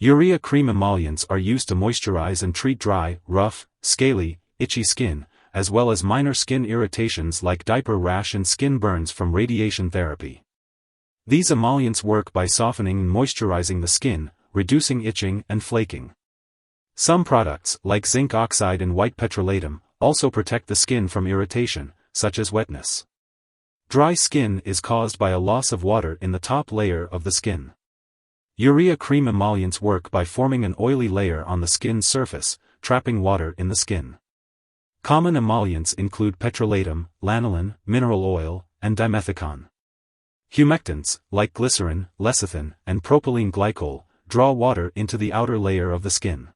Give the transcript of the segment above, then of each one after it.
Urea cream emollients are used to moisturize and treat dry, rough, scaly, itchy skin, as well as minor skin irritations like diaper rash and skin burns from radiation therapy. These emollients work by softening and moisturizing the skin, reducing itching and flaking. Some products, like zinc oxide and white petrolatum, also protect the skin from irritation, such as wetness. Dry skin is caused by a loss of water in the top layer of the skin. Urea cream emollients work by forming an oily layer on the skin's surface, trapping water in the skin. Common emollients include petrolatum, lanolin, mineral oil, and dimethicone. Humectants, like glycerin, lecithin, and propylene glycol, draw water into the outer layer of the skin.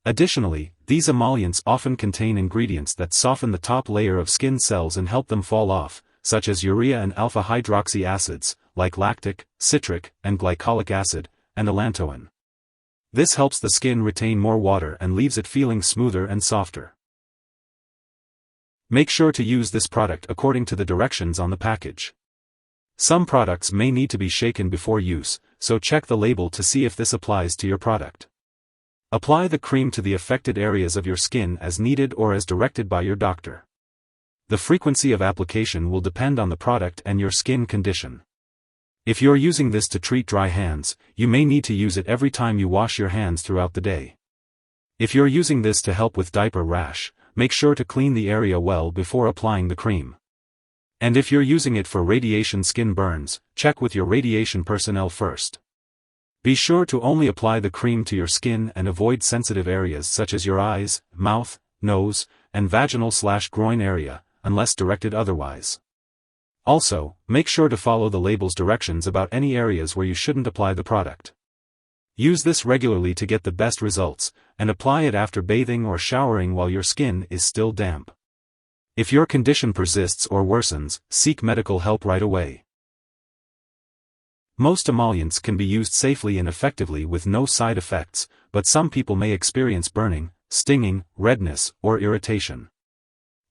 Additionally, these emollients often contain ingredients that soften the top layer of skin cells and help them fall off, such as urea and alpha-hydroxy acids, like lactic, citric, and glycolic acid, and allantoin. This helps the skin retain more water and leaves it feeling smoother and softer. Make sure to use this product according to the directions on the package. Some products may need to be shaken before use, so check the label to see if this applies to your product. Apply the cream to the affected areas of your skin as needed or as directed by your doctor. The frequency of application will depend on the product and your skin condition. If you're using this to treat dry hands, you may need to use it every time you wash your hands throughout the day. If you're using this to help with diaper rash, make sure to clean the area well before applying the cream. And if you're using it for radiation skin burns, check with your radiation personnel first. Be sure to only apply the cream to your skin and avoid sensitive areas such as your eyes, mouth, nose, and vaginal/groin area, unless directed otherwise. Also, make sure to follow the label's directions about any areas where you shouldn't apply the product. Use this regularly to get the best results, and apply it after bathing or showering while your skin is still damp. If your condition persists or worsens, seek medical help right away. Most emollients can be used safely and effectively with no side effects, but some people may experience burning, stinging, redness, or irritation.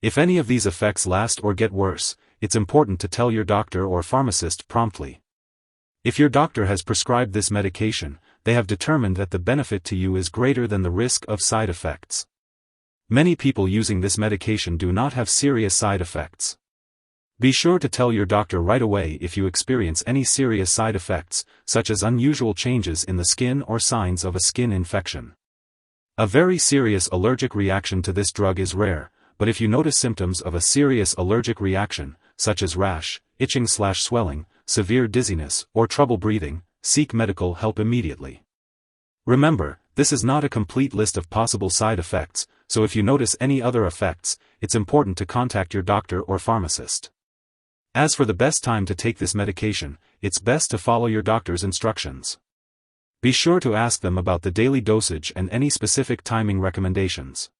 If any of these effects last or get worse, it's important to tell your doctor or pharmacist promptly. If your doctor has prescribed this medication, they have determined that the benefit to you is greater than the risk of side effects. Many people using this medication do not have serious side effects. Be sure to tell your doctor right away if you experience any serious side effects, such as unusual changes in the skin or signs of a skin infection. A very serious allergic reaction to this drug is rare, but if you notice symptoms of a serious allergic reaction, such as rash, itching/swelling, severe dizziness, or trouble breathing, seek medical help immediately. Remember, this is not a complete list of possible side effects, so if you notice any other effects, it's important to contact your doctor or pharmacist. As for the best time to take this medication, it's best to follow your doctor's instructions. Be sure to ask them about the daily dosage and any specific timing recommendations.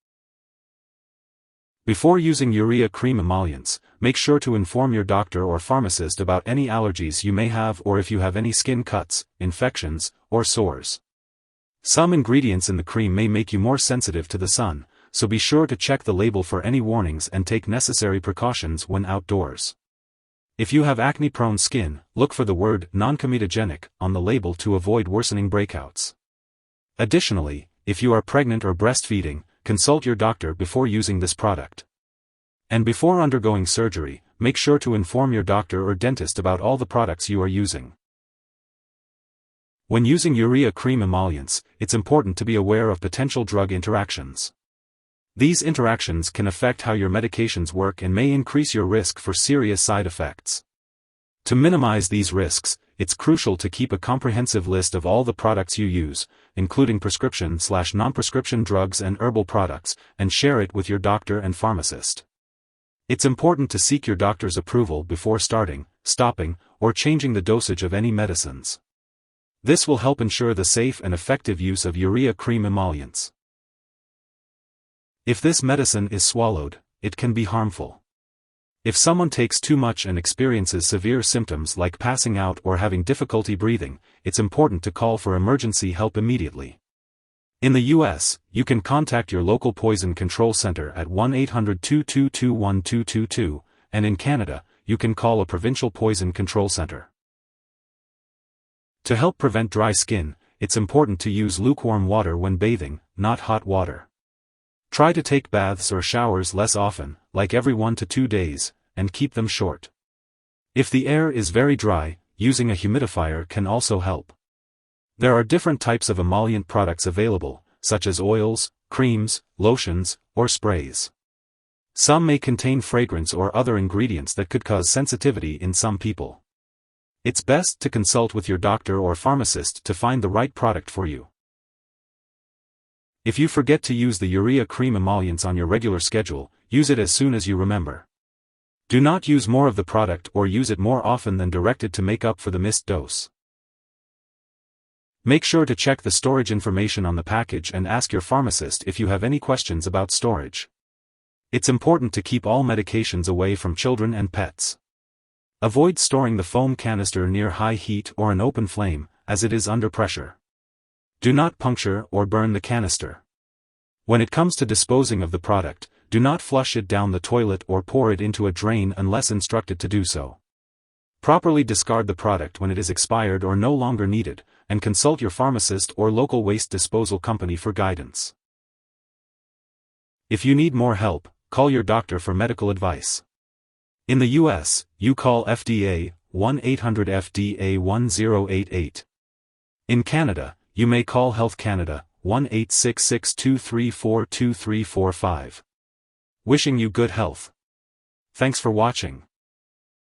Before using urea cream emollients, make sure to inform your doctor or pharmacist about any allergies you may have or if you have any skin cuts, infections, or sores. Some ingredients in the cream may make you more sensitive to the sun, so be sure to check the label for any warnings and take necessary precautions when outdoors. If you have acne-prone skin, look for the word non-comedogenic on the label to avoid worsening breakouts. Additionally, if you are pregnant or breastfeeding, consult your doctor before using this product. And before undergoing surgery, make sure to inform your doctor or dentist about all the products you are using. When using urea cream emollients, it's important to be aware of potential drug interactions. These interactions can affect how your medications work and may increase your risk for serious side effects. To minimize these risks, it's crucial to keep a comprehensive list of all the products you use, including prescription/non-prescription drugs and herbal products, and share it with your doctor and pharmacist. It's important to seek your doctor's approval before starting, stopping, or changing the dosage of any medicines. This will help ensure the safe and effective use of urea cream emollients. If this medicine is swallowed, it can be harmful. If someone takes too much and experiences severe symptoms like passing out or having difficulty breathing, it's important to call for emergency help immediately. In the U.S., you can contact your local poison control center at 1-800-222-1222, and in Canada, you can call a provincial poison control center. To help prevent dry skin, it's important to use lukewarm water when bathing, not hot water. Try to take baths or showers less often, like every 1 to 2 days, and keep them short. If the air is very dry, using a humidifier can also help. There are different types of emollient products available, such as oils, creams, lotions, or sprays. Some may contain fragrance or other ingredients that could cause sensitivity in some people. It's best to consult with your doctor or pharmacist to find the right product for you. If you forget to use the urea cream emollients on your regular schedule, use it as soon as you remember. Do not use more of the product or use it more often than directed to make up for the missed dose. Make sure to check the storage information on the package and ask your pharmacist if you have any questions about storage. It's important to keep all medications away from children and pets. Avoid storing the foam canister near high heat or an open flame, as it is under pressure. Do not puncture or burn the canister. When it comes to disposing of the product, do not flush it down the toilet or pour it into a drain unless instructed to do so. Properly discard the product when it is expired or no longer needed, and consult your pharmacist or local waste disposal company for guidance. If you need more help, call your doctor for medical advice. In the US, you call FDA, 1-800-FDA-1088. In Canada, you may call Health Canada, 1-866-234-2345. Wishing you good health. Thanks for watching.